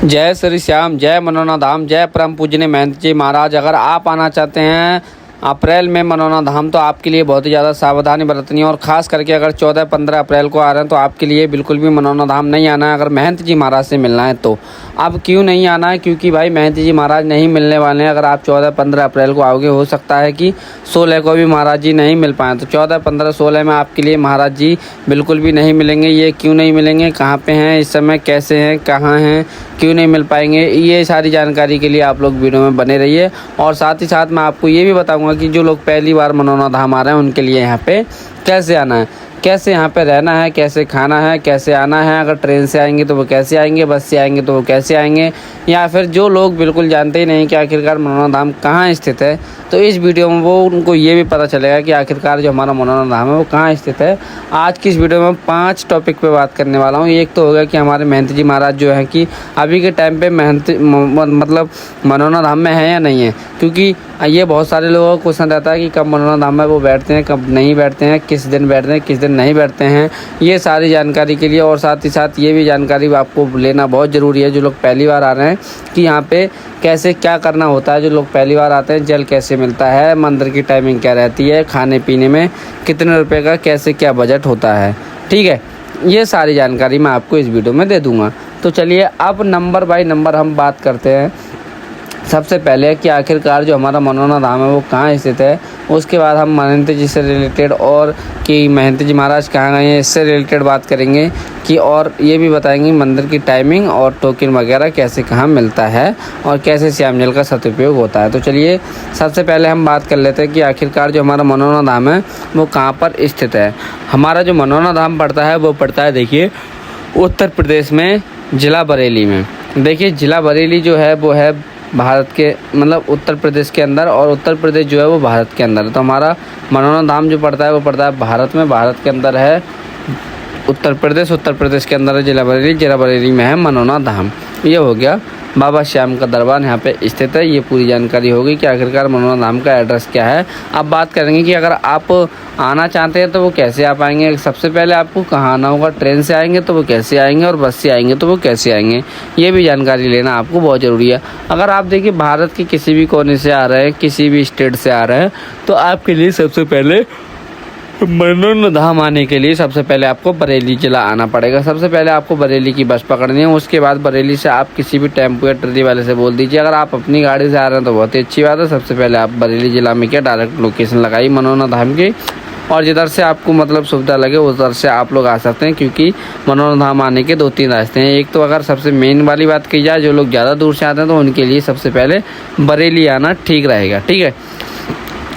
जय श्री श्याम, जय मनोना धाम, जय परम पूजनीय महंत जी महाराज। अगर आप आना चाहते हैं अप्रैल में मनोना धाम तो आपके लिए बहुत ही ज़्यादा सावधानी बरतनी है। और ख़ास करके अगर 14-15 अप्रैल को आ रहे हैं तो आपके लिए बिल्कुल भी मनोना धाम नहीं आना है। अगर महंत जी महाराज से मिलना है तो अब क्यों नहीं आना है, क्योंकि भाई महंत जी महाराज नहीं मिलने वाले हैं। अगर आप 14-15 अप्रैल को आओगे, हो सकता है कि 16 को भी महाराज जी नहीं मिल पाएँ। तो 14, 15, 16 में आपके लिए महाराज जी बिल्कुल भी नहीं मिलेंगे। ये क्यों नहीं मिलेंगे, कहाँ पे हैं इस समय, कैसे हैं, कहाँ हैं, क्यों नहीं मिल पाएंगे, ये सारी जानकारी के लिए आप लोग वीडियो में बने रहिए। और साथ ही साथ मैं आपको ये भी बताऊंगा कि जो लोग पहली बार मनोना धाम आ रहे हैं उनके लिए यहाँ पे कैसे आना है, कैसे यहाँ पे रहना है, कैसे खाना है, कैसे आना है। अगर ट्रेन से आएंगे तो वो कैसे आएंगे, बस से आएंगे तो वो कैसे आएंगे, या फिर जो लोग बिल्कुल जानते ही नहीं कि आखिरकार मनोना धाम कहाँ स्थित है, तो इस वीडियो में वो उनको ये भी पता चलेगा कि आखिरकार जो हमारा मनोना धाम है वो कहाँ स्थित है। आज की इस वीडियो में 5 टॉपिक पे बात करने वाला हूँ। एक तो होगा कि हमारे महंत जी महाराज जो है कि अभी के टाइम पे मतलब मनोना धाम में है या नहीं है, क्योंकि ये बहुत सारे लोगों को क्वेश्चन रहता है कि कब मनोना धाम में वो बैठते हैं, कब नहीं बैठते हैं, किस दिन बैठते हैं, किस दिन नहीं बैठते हैं। ये सारी जानकारी के लिए और साथ ही साथ ये भी जानकारी आपको लेना बहुत ज़रूरी है जो लोग पहली बार आ रहे हैं कि यहाँ पे कैसे क्या करना होता है। जो लोग पहली बार आते हैं जल कैसे मिलता है, मंदिर की टाइमिंग क्या रहती है, खाने पीने में कितने रुपए का कैसे क्या बजट होता है, ठीक है, ये सारी जानकारी मैं आपको इस वीडियो में दे दूँगा। तो चलिए अब नंबर बाय नंबर हम बात करते हैं। सबसे पहले कि आखिरकार जो हमारा मनोना धाम है वो कहाँ स्थित है, उसके बाद हम महंत जी से रिलेटेड और कि महंत जी महाराज कहाँ गए हैं इससे रिलेटेड बात करेंगे कि, और ये भी बताएंगे मंदिर की टाइमिंग और टोकन वगैरह कैसे कहाँ मिलता है और कैसे श्याम जल का सदुपयोग होता है। तो चलिए सबसे पहले हम बात कर लेते हैं कि आखिरकार जो हमारा मनोना धाम है वो कहाँ पर स्थित है। हमारा जो मनोना धाम पड़ता है वो पड़ता है, देखिए, उत्तर प्रदेश में ज़िला बरेली में। देखिए ज़िला बरेली जो है वो है भारत के मतलब उत्तर प्रदेश के अंदर, और उत्तर प्रदेश जो है वो भारत के अंदर है। तो हमारा मनोना धाम जो पड़ता है वो पड़ता है भारत में, भारत के अंदर है उत्तर प्रदेश के अंदर है ज़िला बरेली में है मनोना धाम। ये हो गया बाबा श्याम का दरबार यहाँ पे स्थित है। ये पूरी जानकारी होगी कि आखिरकार मनोना धाम का एड्रेस क्या है। अब बात करेंगे कि अगर आप आना चाहते हैं तो वो कैसे आप आएंगे। सबसे पहले आपको कहाँ आना होगा, ट्रेन से आएंगे तो वो कैसे आएंगे, और बस से आएंगे तो वो कैसे आएंगे, ये भी जानकारी लेना आपको बहुत ज़रूरी है। अगर आप देखिए भारत के किसी भी कोने से आ रहे हैं, किसी भी स्टेट से आ रहे हैं, तो आपके लिए सबसे पहले मनोना धाम आने के लिए सबसे पहले आपको बरेली जिला आना पड़ेगा। सबसे पहले आपको बरेली की बस पकड़नी है। उसके बाद बरेली से आप किसी भी टेम्पो या ट्रली वाले से बोल दीजिए। अगर आप अपनी गाड़ी से आ रहे हैं तो बहुत ही अच्छी बात है। सबसे पहले आप बरेली जिला में क्या डायरेक्ट लोकेशन लगाई मनोना धाम की, और जिधर से आपको मतलब सुविधा लगे उधर से आप लोग आ सकते हैं, क्योंकि मनोना धाम आने के 2-3 रास्ते हैं। एक तो अगर सबसे मेन वाली बात की जाए, जो लोग ज़्यादा दूर से आते हैं तो उनके लिए सबसे पहले बरेली आना ठीक रहेगा, ठीक है।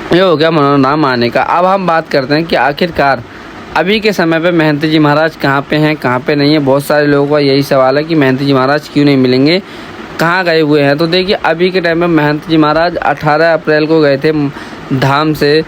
ये हो गया मनोना धाम आने का। अब हम बात करते हैं कि आखिरकार अभी के समय पे महंत जी महाराज कहाँ पे हैं, कहाँ पे नहीं है। बहुत सारे लोगों का यही सवाल है कि महंत जी महाराज क्यों नहीं मिलेंगे, कहाँ गए हुए हैं। तो देखिए अभी के टाइम में महंत जी महाराज 18 अप्रैल को गए थे धाम से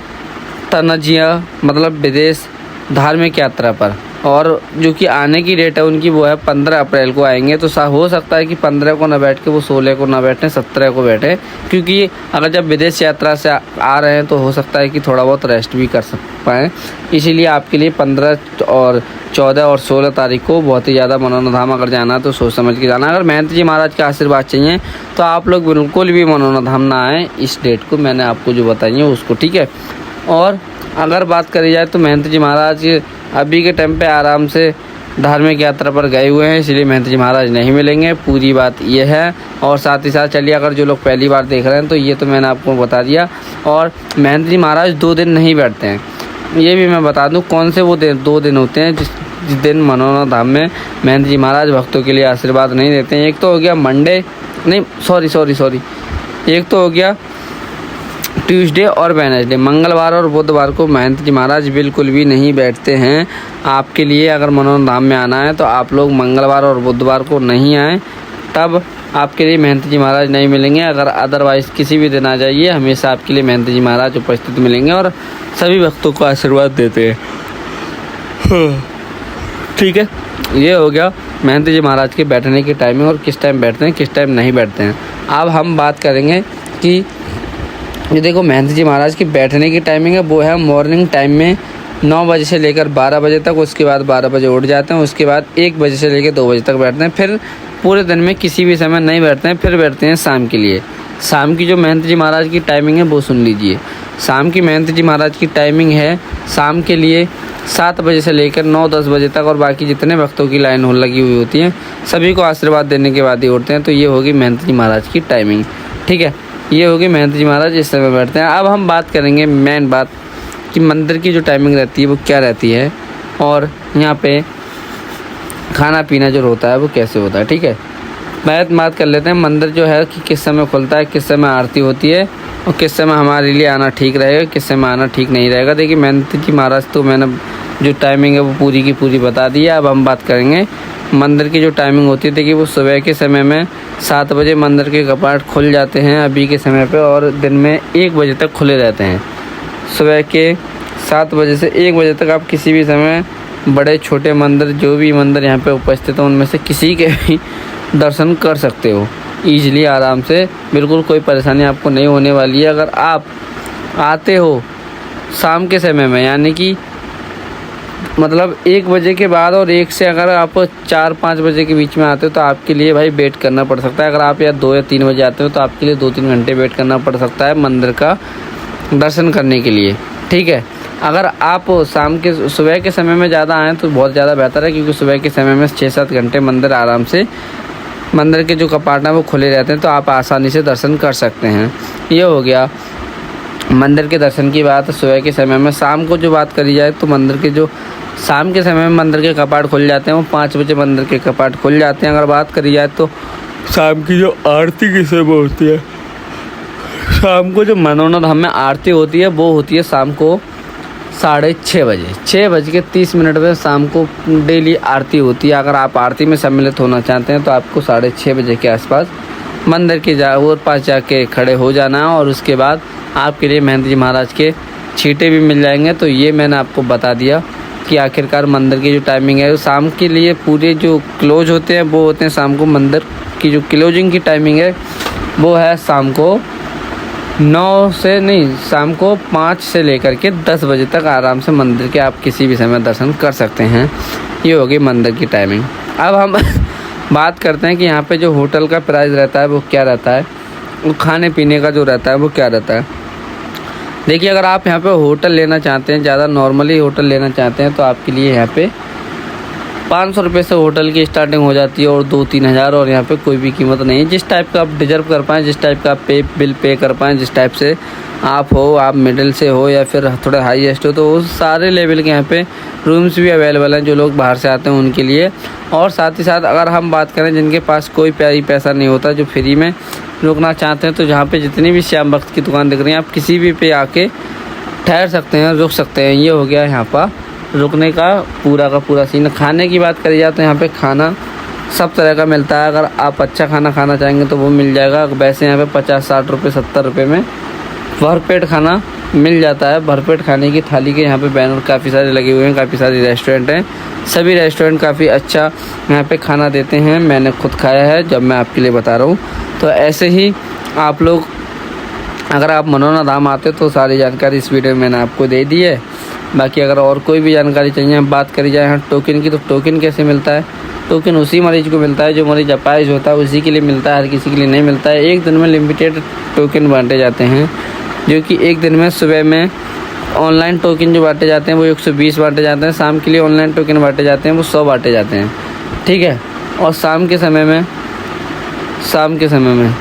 तनजिया मतलब विदेश धार्मिक यात्रा पर, और जो कि आने की डेट है उनकी वो है 15 अप्रैल को आएंगे। तो हो सकता है कि 15 को ना बैठ के वो 16 को ना बैठे, 17 को बैठे, क्योंकि अगर जब विदेश यात्रा से आ रहे हैं तो हो सकता है कि थोड़ा बहुत रेस्ट भी कर पाएँ। इसीलिए आपके लिए 15 और 14 और 16 तारीख को बहुत ही ज़्यादा मनोना धाम अगर जाना है तो सोच समझ के जाना है। अगर महंत जी महाराज का आशीर्वाद चाहिए तो आप लोग बिल्कुल भी मनोना धाम ना आएँ इस डेट को, मैंने आपको जो बताई है उसको, ठीक है। और अगर बात करी जाए तो महंत जी महाराज अभी के टाइम पे आराम से धार्मिक यात्रा पर गए हुए हैं, इसलिए महंत जी महाराज नहीं मिलेंगे, पूरी बात ये है। और साथ ही साथ चलिए अगर जो लोग पहली बार देख रहे हैं तो ये तो मैंने आपको बता दिया। और महंत जी महाराज 2 दिन नहीं बैठते हैं, ये भी मैं बता दूं कौन से वो 2 दिन होते हैं जिस दिन मनोना धाम में महंत जी महाराज भक्तों के लिए आशीर्वाद नहीं देते हैं। एक तो हो गया मंडे, नहीं सॉरी, एक तो हो गया ट्यूसडे और वेडनेसडे। मंगलवार और बुधवार को महंत जी महाराज बिल्कुल भी नहीं बैठते हैं। आपके लिए अगर मनोना धाम में आना है तो आप लोग मंगलवार और बुधवार को नहीं आएँ, तब आपके लिए महंत जी महाराज नहीं मिलेंगे। अगर अदरवाइज़ किसी भी दिन आ जाइए, हमेशा आपके लिए महंत जी महाराज उपस्थित मिलेंगे और सभी भक्तों को आशीर्वाद देते हैं, ठीक है। ये हो गया महंत जी महाराज के बैठने की टाइमिंग और किस टाइम बैठते हैं, किस टाइम नहीं बैठते हैं। अब हम बात करेंगे कि ये देखो महंत जी महाराज की बैठने की टाइमिंग है वो है मॉर्निंग टाइम में 9 बजे से लेकर 12 बजे तक, उसके बाद 12 बजे उठ जाते हैं, उसके बाद 1 बजे से लेकर 2 बजे तक बैठते हैं, फिर पूरे दिन में किसी भी समय नहीं बैठते हैं, फिर बैठते हैं शाम के लिए। शाम की जो महंत जी महाराज की टाइमिंग है वो सुन लीजिए। शाम की महंत जी महाराज की टाइमिंग है शाम के लिए 7 बजे से लेकर 9-10 बजे तक, और बाकी जितने भक्तों की लाइन हो लगी हुई होती है सभी को आशीर्वाद देने के बाद ही उठते हैं। तो ये होगी महंत जी महाराज की टाइमिंग, ठीक है। ये होगी महंत जी महाराज इस समय बैठते हैं। अब हम बात करेंगे मेन बात कि मंदिर की जो टाइमिंग रहती है वो क्या रहती है, और यहाँ पे खाना पीना जो होता है वो कैसे होता है, ठीक है। बात कर लेते हैं मंदिर जो है कि किस समय खुलता है, किस समय आरती होती है, और किस समय हमारे लिए आना ठीक रहेगा, किस समय आना ठीक नहीं रहेगा। देखिए महंत जी महाराज तो मैंने जो टाइमिंग है वो पूरी की पूरी बता दी है। अब हम बात करेंगे मंदिर की जो टाइमिंग होती है। देखिए वो सुबह के समय में 7 बजे मंदिर के कपाट खुल जाते हैं अभी के समय पे, और दिन में 1 बजे तक खुले रहते हैं। सुबह के 7 बजे से 1 बजे तक आप किसी भी समय बड़े छोटे मंदिर, जो भी मंदिर यहाँ पे उपस्थित हो उनमें से किसी के भी दर्शन कर सकते हो ईजिली, आराम से। बिल्कुल कोई परेशानी आपको नहीं होने वाली है। अगर आप आते हो शाम के समय में, यानी कि मतलब 1 बजे के बाद, और 1 से अगर आप 4-5 बजे के बीच में आते हो तो आपके लिए भाई वेट करना पड़ सकता है। अगर आप या 2 या 3 बजे आते हो तो आपके लिए 2-3 घंटे वेट करना पड़ सकता है मंदिर का दर्शन करने के लिए, ठीक है। अगर आप सुबह के समय में ज़्यादा आएँ तो बहुत ज़्यादा बेहतर है, क्योंकि सुबह के समय में 6-7 घंटे मंदिर आराम से, मंदिर के जो कपाट हैं वो खुले रहते हैं, तो आप आसानी से दर्शन कर सकते हैं। ये हो गया मंदिर के दर्शन की बात सुबह के समय में। शाम को जो बात करी जाए तो मंदिर के जो शाम के समय में मंदिर के कपाट खुल जाते हैं, वो 5 बजे मंदिर के कपाट खुल जाते हैं। अगर बात करी जाए तो शाम की जो आरती किस समय होती है, शाम को जो मनोना धाम में आरती होती है वो होती है शाम को 6:30 बजे, 6:30 में शाम को डेली आरती होती है। अगर आप आरती में सम्मिलित होना चाहते हैं तो आपको 6:30 बजे के आसपास मंदिर के पास जाके खड़े हो जाना है, और उसके बाद आपके लिए महंत जी महाराज के छींटे भी मिल जाएंगे। तो ये मैंने आपको बता दिया कि आखिरकार मंदिर की जो टाइमिंग है शाम के लिए पूरे जो क्लोज होते हैं वो होते हैं शाम को। मंदिर की जो क्लोजिंग की टाइमिंग है वो है शाम को 9 से नहीं, शाम को 5 से लेकर के 10 बजे तक आराम से मंदिर के आप किसी भी समय दर्शन कर सकते हैं। ये होगी मंदिर की टाइमिंग। अब हम बात करते हैं कि यहाँ पे जो होटल का प्राइस रहता है वो क्या रहता है, वो खाने पीने का जो रहता है वो क्या रहता है। देखिए अगर आप यहाँ पे होटल लेना चाहते हैं, ज़्यादा नॉर्मली होटल लेना चाहते हैं, तो आपके लिए यहाँ पे 500 रुपये से होटल की स्टार्टिंग हो जाती है, और 2-3 हज़ार, और यहाँ पे कोई भी कीमत नहीं है। जिस टाइप का आप डिजर्व कर पाएँ, जिस टाइप का आप बिल पे कर पाएँ, जिस टाइप से आप हो, आप मिडिल से हो या फिर थोड़े हाईएस्ट हो, तो वो सारे लेवल के यहाँ पे रूम्स भी अवेलेबल हैं जो लोग बाहर से आते हैं उनके लिए। और साथ ही साथ अगर हम बात करें जिनके पास कोई पैसा नहीं होता, जो फ्री में रुकना चाहते हैं, तो जहाँ पे जितनी भी श्याम भक्त की दुकान दिख रही है, आप किसी भी पे आके ठहर सकते हैं, रुक सकते हैं। ये हो गया यहाँ पर रुकने का पूरा सीन। खाने की बात करी जाए तो यहाँ पे खाना सब तरह का मिलता है। अगर आप अच्छा खाना खाना चाहेंगे तो वो मिल जाएगा। वैसे यहाँ पे 50-60 रुपये 70 रुपये में भरपेट खाना मिल जाता है। भरपेट खाने की थाली के यहाँ पे बैनर काफ़ी सारे लगे हुए हैं, काफ़ी सारे रेस्टोरेंट हैं। सभी रेस्टोरेंट काफ़ी अच्छा यहाँ पे खाना देते हैं, मैंने खुद खाया है जब मैं आपके लिए बता रहा हूँ। तो ऐसे ही आप लोग अगर आप मनोना धाम आते तो सारी जानकारी इस वीडियो में मैंने आपको दे दी है। बाकी अगर और कोई भी जानकारी चाहिए, बात करी जाए यहाँ टोकन की, तो टोकन कैसे मिलता है, टोकन उसी मरीज को मिलता है जो मरीज अपाहिज होता है, उसी के लिए मिलता है, हर किसी के लिए नहीं मिलता है। एक दिन में लिमिटेड टोकन बांटे जाते हैं, जो कि एक दिन में सुबह में ऑनलाइन टोकन जो बांटे जाते हैं वो 120 बांटे जाते हैं, शाम के लिए ऑनलाइन टोकन बांटे जाते हैं वो 100 बांटे जाते हैं, ठीक है। और शाम के समय में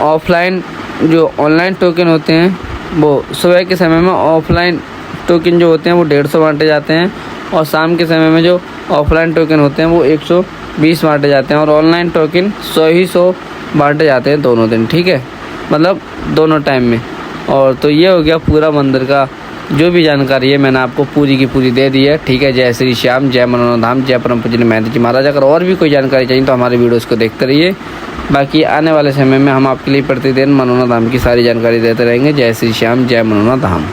ऑफलाइन जो ऑनलाइन टोकन होते हैं वो सुबह के समय में ऑफलाइन टोकन जो होते हैं वो 150 बांटे जाते हैं, और शाम के समय में जो ऑफलाइन टोकन होते हैं वो 120 बांटे जाते हैं, और ऑनलाइन टोकन 100 बांटे जाते हैं दोनों दिन, ठीक है, मतलब दोनों टाइम में। और तो ये हो गया पूरा मंदिर का जो भी जानकारी है मैंने आपको पूरी की पूरी दे दी है, ठीक है। जय श्री श्याम, जय मनोना धाम, जय परम पूजनीय महंत जी महाराज। अगर और भी कोई जानकारी चाहिए तो हमारे वीडियोज़ को देखते रहिए। बाकी आने वाले समय में हम आपके लिए प्रतिदिन मनोना धाम की सारी जानकारी देते रहेंगे। जय श्री श्याम, जय मनोना धाम।